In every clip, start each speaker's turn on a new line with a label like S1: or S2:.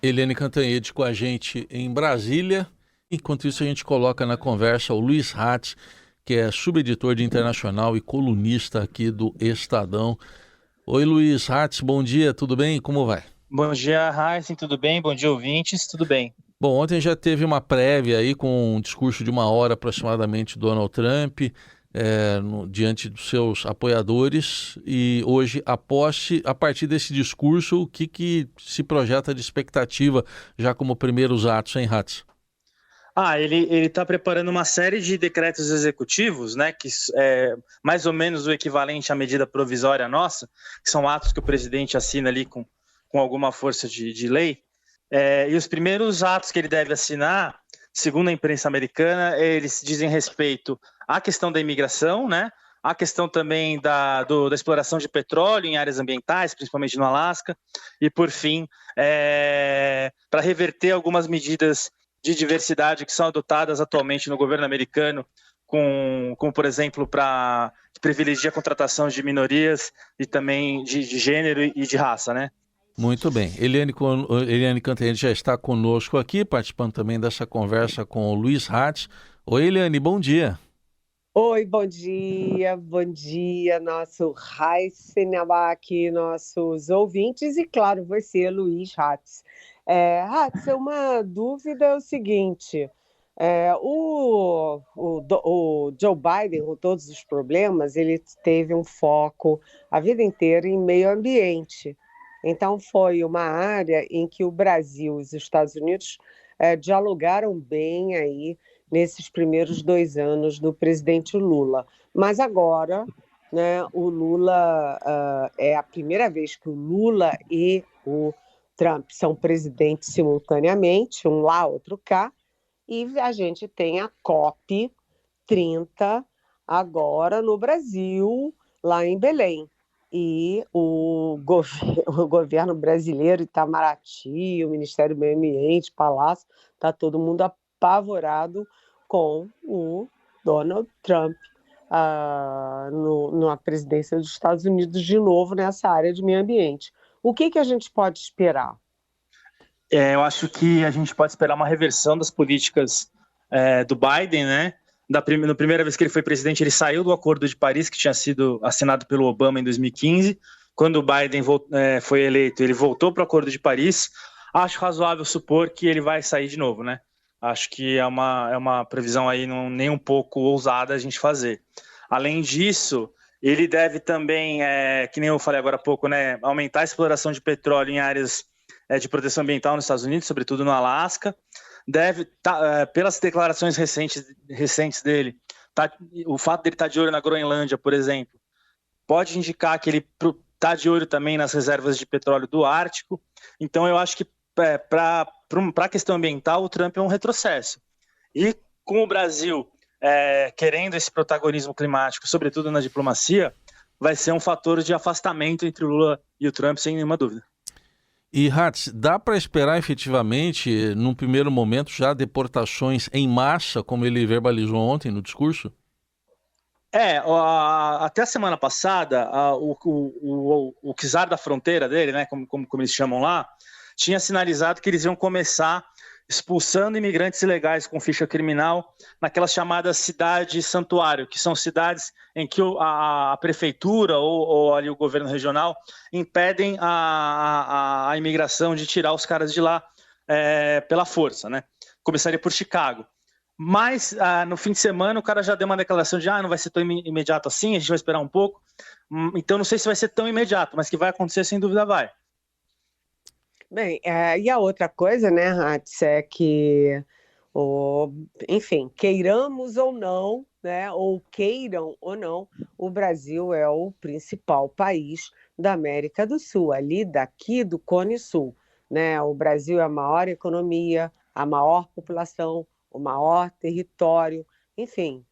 S1: Eliane Cantanhede com a gente em Brasília. Enquanto isso, a gente coloca na conversa o Luiz Ratz, que é subeditor de internacional e colunista aqui do Estadão. Oi, Luiz Ratz, bom dia, tudo bem? Como vai?
S2: Bom dia, Heisen, tudo bem? Bom dia, ouvintes, tudo bem?
S1: Bom, ontem já teve uma prévia aí com um discurso de 1 hora aproximadamente do Donald Trump, diante dos seus apoiadores, e hoje a posse, a partir desse discurso, o que se projeta de expectativa já como primeiros atos, hein, Ratz?
S2: Ele está preparando uma série de decretos executivos, né, que é mais ou menos o equivalente à medida provisória nossa, que são atos que o presidente assina ali com alguma força de lei. E os primeiros atos que ele deve assinar, segundo a imprensa americana, eles dizem respeito à questão da imigração, né, à questão também da exploração de petróleo em áreas ambientais, principalmente no Alasca, e, por fim, para reverter algumas medidas de diversidade que são adotadas atualmente no governo americano, como por exemplo, para privilegiar a contratação de minorias e também de gênero e de raça, né?
S1: Muito bem. Eliane Cantanhede já está conosco aqui, participando também dessa conversa com o Luiz Ratz. Oi, Eliane, bom dia.
S3: Oi, bom dia, nosso Raíssen Abac, nossos ouvintes e, claro, você, Luiz Ratz. Ratz, uma dúvida é o seguinte, o Joe Biden, com todos os problemas, ele teve um foco a vida inteira em meio ambiente. Então, foi uma área em que o Brasil e os Estados Unidos dialogaram bem aí nesses primeiros 2 anos do presidente Lula. Mas agora, né, o Lula é a primeira vez que o Lula e o Trump são presidentes simultaneamente, um lá, outro cá, e a gente tem a COP 30 agora no Brasil, lá em Belém. E o governo brasileiro, Itamaraty, o Ministério do Meio Ambiente, Palácio, está todo mundo apavorado com o Donald Trump na presidência dos Estados Unidos de novo nessa área de meio ambiente. O que a gente pode esperar?
S2: Eu acho que a gente pode esperar uma reversão das políticas do Biden, né? Na primeira vez que ele foi presidente, ele saiu do Acordo de Paris, que tinha sido assinado pelo Obama em 2015. Quando o Biden foi eleito, ele voltou para o Acordo de Paris. Acho razoável supor que ele vai sair de novo, né? Acho que é uma previsão aí nem um pouco ousada a gente fazer. Além disso, ele deve também, que nem eu falei agora há pouco, né, aumentar a exploração de petróleo em áreas de proteção ambiental nos Estados Unidos, sobretudo no Alasca. Deve, pelas declarações recentes dele, o fato dele estar de olho na Groenlândia, por exemplo, pode indicar que ele está de olho também nas reservas de petróleo do Ártico. Então, eu acho que para a questão ambiental, o Trump é um retrocesso. E com o Brasil querendo esse protagonismo climático, sobretudo na diplomacia, vai ser um fator de afastamento entre o Lula e o Trump, sem nenhuma dúvida.
S1: E, Hatz, dá para esperar efetivamente, num primeiro momento, já deportações em massa, como ele verbalizou ontem no discurso?
S2: Até a semana passada, o czar da fronteira dele, né, como eles chamam lá, tinha sinalizado que eles iam começar expulsando imigrantes ilegais com ficha criminal naquelas chamadas cidades santuário, que são cidades em que a prefeitura ou ali o governo regional impedem a imigração de tirar os caras de lá pela força, né? Começaria por Chicago. Mas no fim de semana o cara já deu uma declaração de não vai ser tão imediato assim, a gente vai esperar um pouco. Então não sei se vai ser tão imediato, mas que vai acontecer sem dúvida vai.
S3: Bem, e a outra coisa, né, Hatz, é que, enfim, queiramos ou não, né, ou queiram ou não, o Brasil é o principal país da América do Sul, ali daqui do Cone Sul, né? O Brasil é a maior economia, a maior população, o maior território, enfim.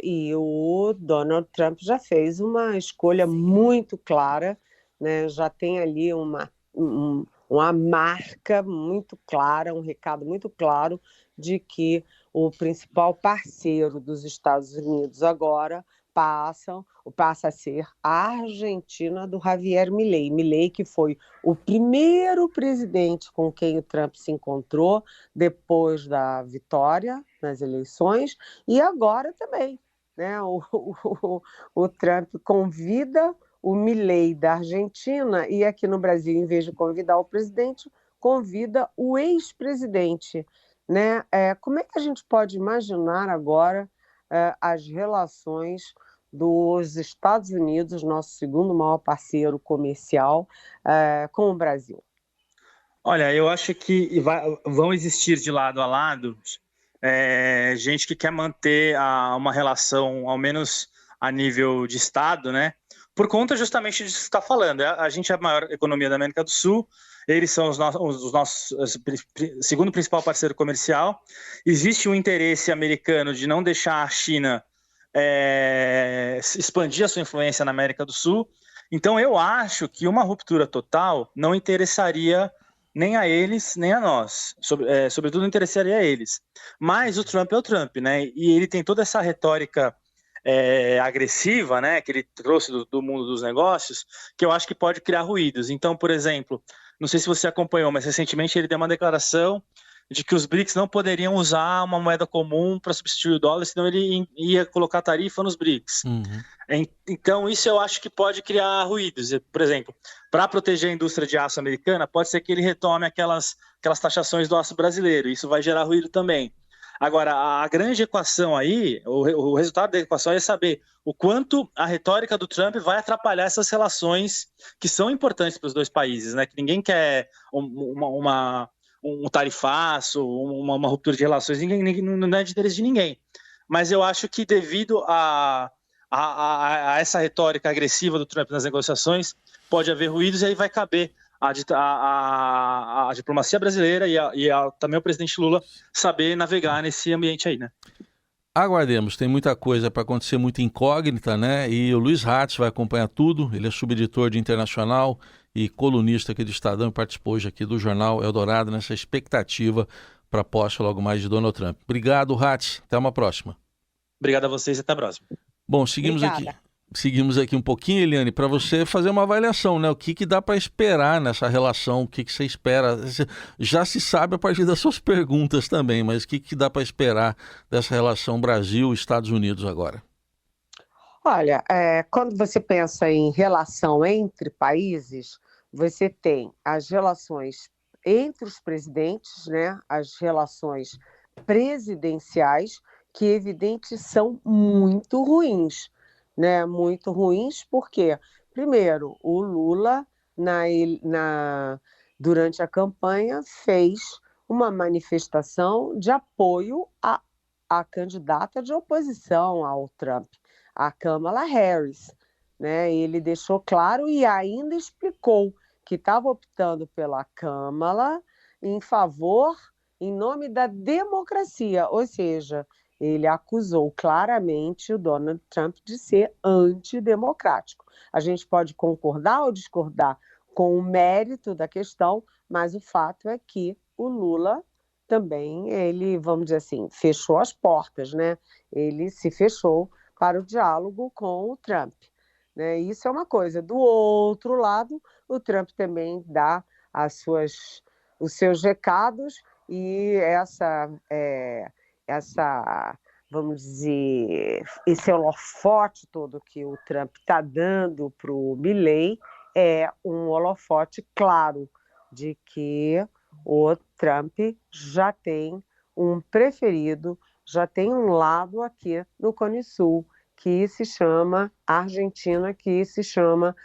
S3: E o Donald Trump já fez uma escolha muito clara, né? Já tem ali uma marca muito clara, um recado muito claro de que o principal parceiro dos Estados Unidos agora passa a ser a Argentina do Javier Milei. Milei, que foi o primeiro presidente com quem o Trump se encontrou depois da vitória nas eleições, e agora também, né? O Trump convida o Milei da Argentina, e aqui no Brasil, em vez de convidar o presidente, convida o ex-presidente, né? Como é que a gente pode imaginar agora as relações dos Estados Unidos, nosso segundo maior parceiro comercial, com o Brasil?
S2: Olha, eu acho que vão existir de lado a lado gente que quer manter uma relação, ao menos a nível de Estado, né? Por conta justamente disso que você está falando. A gente é a maior economia da América do Sul, eles são os nossos segundo principal parceiro comercial. Existe um interesse americano de não deixar a China expandir a sua influência na América do Sul. Então, eu acho que uma ruptura total não interessaria nem a eles, nem a nós. Sobretudo, não interessaria a eles. Mas o Trump é o Trump, né? E ele tem toda essa retórica agressiva, né, que ele trouxe do mundo dos negócios, que eu acho que pode criar ruídos. Então, por exemplo, não sei se você acompanhou, mas recentemente ele deu uma declaração de que os BRICS não poderiam usar uma moeda comum para substituir o dólar, senão ele ia colocar tarifa nos BRICS.
S1: Uhum.
S2: Então, isso eu acho que pode criar ruídos. Por exemplo, para proteger a indústria de aço americana, pode ser que ele retome aquelas taxações do aço brasileiro. Isso vai gerar ruído também. Agora, a grande equação aí, o resultado da equação é saber o quanto a retórica do Trump vai atrapalhar essas relações que são importantes para os dois países, né? Que ninguém quer um tarifaço, uma ruptura de relações, não é de interesse de ninguém. Mas eu acho que devido a essa retórica agressiva do Trump nas negociações, pode haver ruídos e aí vai caber a diplomacia brasileira e também o presidente Lula saber navegar nesse ambiente aí, né?
S1: Aguardemos, tem muita coisa para acontecer, muita incógnita, né? E o Luiz Ratz vai acompanhar tudo, ele é subeditor de Internacional e colunista aqui do Estadão e participou hoje aqui do Jornal Eldorado nessa expectativa para a posse logo mais de Donald Trump. Obrigado, Ratz, até uma próxima.
S2: Obrigado a vocês e até a próxima.
S1: Bom, seguimos aqui um pouquinho, Eliane, para você fazer uma avaliação, né? O que dá para esperar nessa relação, o que você espera? Já se sabe a partir das suas perguntas também, mas o que dá para esperar dessa relação Brasil-Estados Unidos agora?
S3: Olha, quando você pensa em relação entre países, você tem as relações entre os presidentes, né? As relações presidenciais, que evidentes são muito ruins. Né, muito ruins, porque, primeiro, o Lula, durante a campanha, fez uma manifestação de apoio à candidata de oposição ao Trump, a Kamala Harris. Né? Ele deixou claro e ainda explicou que estava optando pela Kamala em nome da democracia, ou seja, ele acusou claramente o Donald Trump de ser antidemocrático. A gente pode concordar ou discordar com o mérito da questão, mas o fato é que o Lula também, ele, vamos dizer assim, fechou as portas, né? Ele se fechou para o diálogo com o Trump. Né? Isso é uma coisa. Do outro lado, o Trump também dá os seus recados e vamos dizer, esse holofote todo que o Trump está dando para o Milei é um holofote claro de que o Trump já tem um preferido, já tem um lado aqui no Cone Sul, que se chama Argentina, que se chama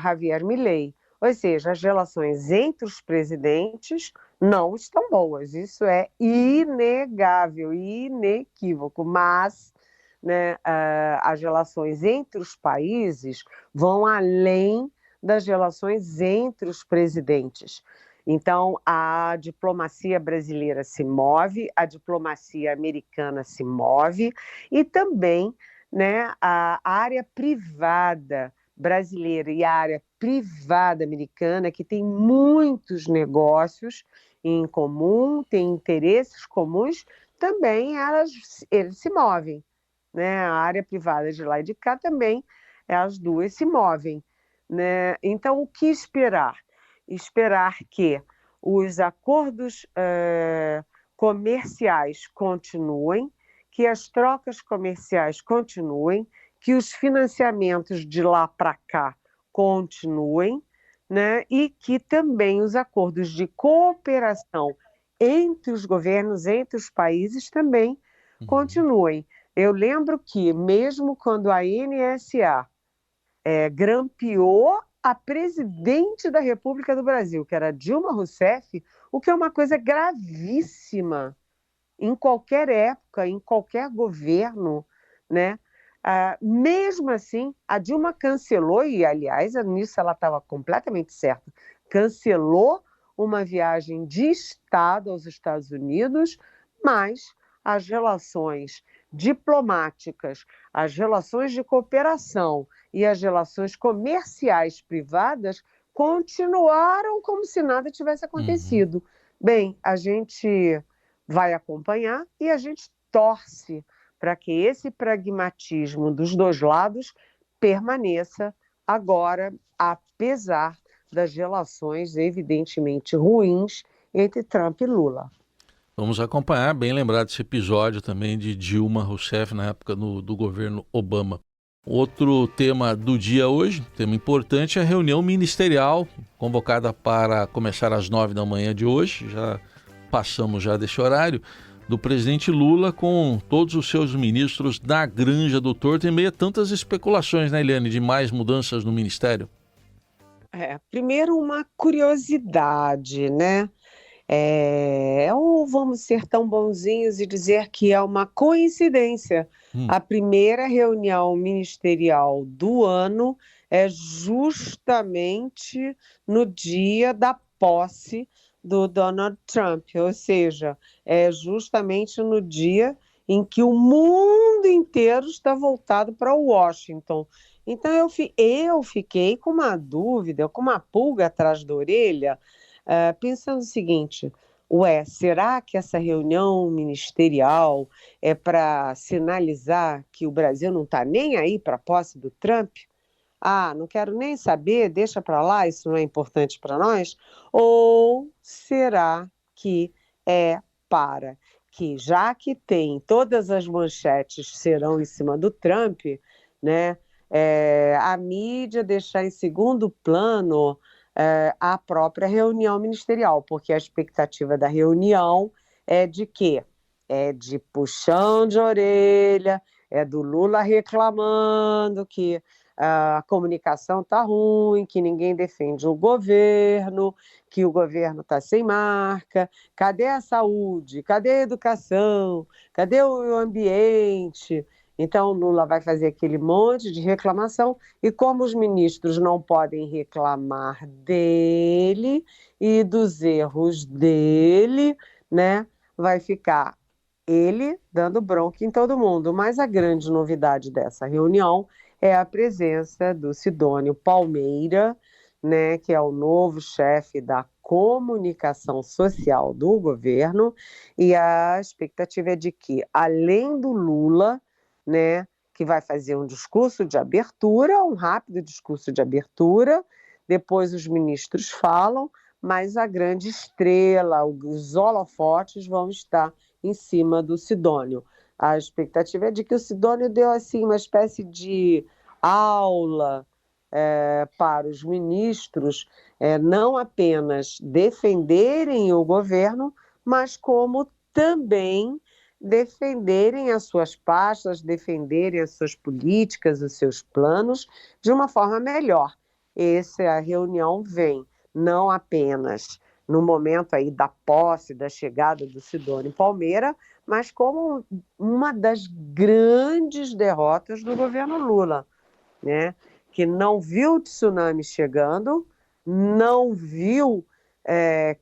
S3: Javier Milei. Ou seja, as relações entre os presidentes não estão boas. Isso é inegável, inequívoco. Mas, né, as relações entre os países vão além das relações entre os presidentes. Então, a diplomacia brasileira se move, a diplomacia americana se move e também, né, a área privada brasileira e a área privada americana, que tem muitos negócios em comum, tem interesses comuns, também eles se movem. né? A área privada de lá e de cá também, as duas se movem, né? Então, o que esperar? Esperar que os acordos comerciais continuem, que as trocas comerciais continuem, que os financiamentos de lá para cá continuem, né? E que também os acordos de cooperação entre os governos, entre os países também continuem. Eu lembro que, mesmo quando a NSA grampeou a presidente da República do Brasil, que era Dilma Rousseff, o que é uma coisa gravíssima em qualquer época, em qualquer governo, né? Mesmo assim, a Dilma cancelou, e aliás, nisso ela estava completamente certa, cancelou uma viagem de Estado aos Estados Unidos, mas as relações diplomáticas, as relações de cooperação e as relações comerciais privadas continuaram como se nada tivesse acontecido. Bem, a gente vai acompanhar e a gente torce para que esse pragmatismo dos dois lados permaneça agora, apesar das relações evidentemente ruins entre Trump e Lula.
S1: Vamos acompanhar, bem lembrado esse episódio também de Dilma Rousseff na época do governo Obama. Outro tema do dia hoje, tema importante, é a reunião ministerial convocada para começar às 9 da manhã de hoje, já passamos já desse horário, do presidente Lula com todos os seus ministros da Granja do Torto, em meio a tantas especulações, né, Eliane, de mais mudanças no ministério?
S3: Primeiro uma curiosidade, né? Ou vamos ser tão bonzinhos e dizer que é uma coincidência. A primeira reunião ministerial do ano é justamente no dia da posse do Donald Trump, ou seja, é justamente no dia em que o mundo inteiro está voltado para Washington. Então eu fiquei com uma dúvida, com uma pulga atrás da orelha, pensando o seguinte: será que essa reunião ministerial é para sinalizar que o Brasil não está nem aí para a posse do Trump? Não quero nem saber, deixa para lá, isso não é importante para nós? Ou será que é para que, já que tem todas as manchetes serão em cima do Trump, né, a mídia deixar em segundo plano a própria reunião ministerial, porque a expectativa da reunião é de quê? É de puxão de orelha, é do Lula reclamando que a comunicação está ruim, que ninguém defende o governo, que o governo está sem marca. Cadê a saúde? Cadê a educação? Cadê o ambiente? Então, o Lula vai fazer aquele monte de reclamação, e como os ministros não podem reclamar dele e dos erros dele, né, vai ficar ele dando bronca em todo mundo. Mas a grande novidade dessa reunião é a presença do Sidônio Palmeira, né, que é o novo chefe da comunicação social do governo, e a expectativa é de que, além do Lula, né, que vai fazer um discurso de abertura, um rápido discurso de abertura, depois os ministros falam, mas a grande estrela, os holofotes vão estar em cima do Sidônio. A expectativa é de que o Sidônio deu assim uma espécie de aula para os ministros não apenas defenderem o governo, mas como também defenderem as suas pastas, defenderem as suas políticas, os seus planos de uma forma melhor. A reunião vem não apenas no momento aí da posse, da chegada do Sidônio Palmeira, mas como uma das grandes derrotas do governo Lula, né? Que não viu o tsunami chegando, não viu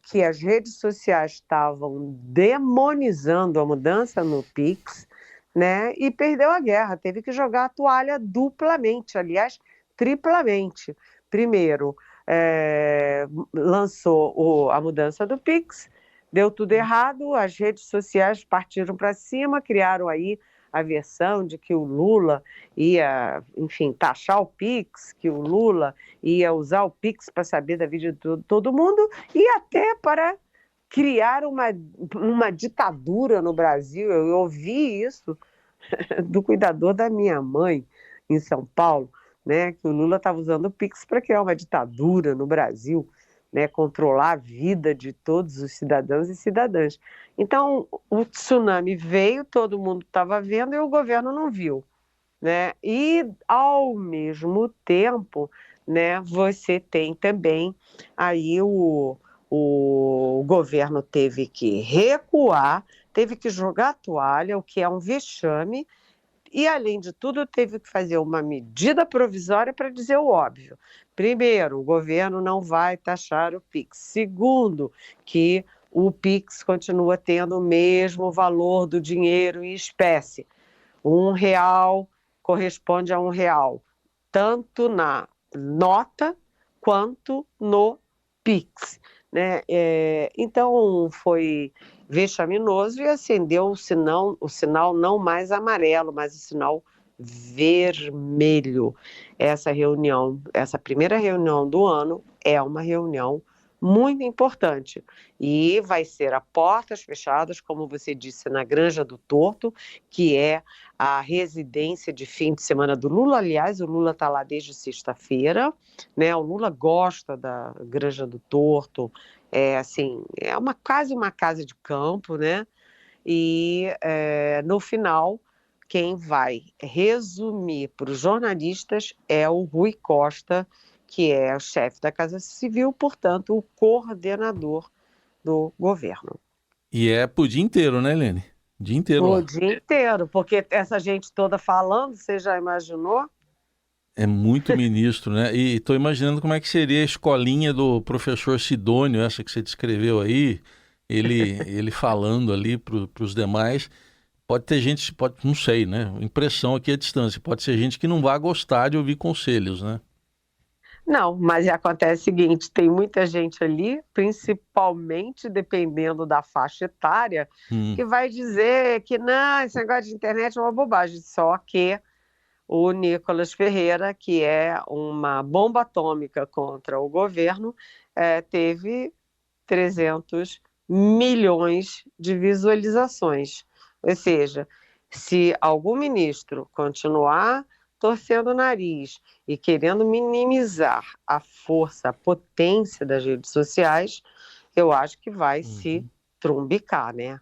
S3: que as redes sociais estavam demonizando a mudança no Pix, né? E perdeu a guerra, teve que jogar a toalha duplamente, aliás, triplamente. Primeiro, lançou a mudança do Pix, deu tudo errado, as redes sociais partiram para cima, criaram aí a versão de que o Lula ia, enfim, taxar o Pix, que o Lula ia usar o Pix para saber da vida de todo mundo e até para criar uma ditadura no Brasil. Eu ouvi isso do cuidador da minha mãe em São Paulo, né, que o Lula estava usando o Pix para criar uma ditadura no Brasil, né, controlar a vida de todos os cidadãos e cidadãs. Então, o tsunami veio, todo mundo estava vendo e o governo não viu, né? E, ao mesmo tempo, né, você tem também aí o governo teve que recuar, teve que jogar a toalha, o que é um vexame, e, além de tudo, teve que fazer uma medida provisória para dizer o óbvio. Primeiro, o governo não vai taxar o Pix. Segundo, que o Pix continua tendo o mesmo valor do dinheiro em espécie. R$ 1 corresponde a R$ 1, tanto na nota quanto no Pix, né? Então, foi vexaminoso e acendeu o sinal não mais amarelo, mas o sinal vermelho. Essa primeira reunião do ano é uma reunião muito importante e vai ser a portas fechadas, como você disse, na Granja do Torto, que é a residência de fim de semana do Lula. Aliás, o Lula está lá desde sexta-feira, né? O Lula gosta da Granja do Torto, quase uma casa de campo, né? E no final, quem vai resumir para os jornalistas é o Rui Costa, que é o chefe da Casa Civil, portanto, o coordenador do governo.
S1: E é pro dia inteiro, né, Helene? O dia inteiro
S3: O
S1: lá.
S3: dia inteiro, porque essa gente toda falando, você já imaginou?
S1: É muito ministro, né? E estou imaginando como é que seria a escolinha do professor Sidônio, essa que você descreveu aí, ele falando ali para os demais. Pode ter gente, não sei, né? Impressão aqui à distância. Pode ser gente que não vai gostar de ouvir conselhos, né?
S3: Não, mas acontece o seguinte, tem muita gente ali, principalmente dependendo da faixa etária, que vai dizer que não, esse negócio de internet é uma bobagem, só que o Nicolas Ferreira, que é uma bomba atômica contra o governo, teve 300 milhões de visualizações. Ou seja, se algum ministro continuar torcendo o nariz e querendo minimizar a força, a potência das redes sociais, eu acho que vai se trumbicar, né?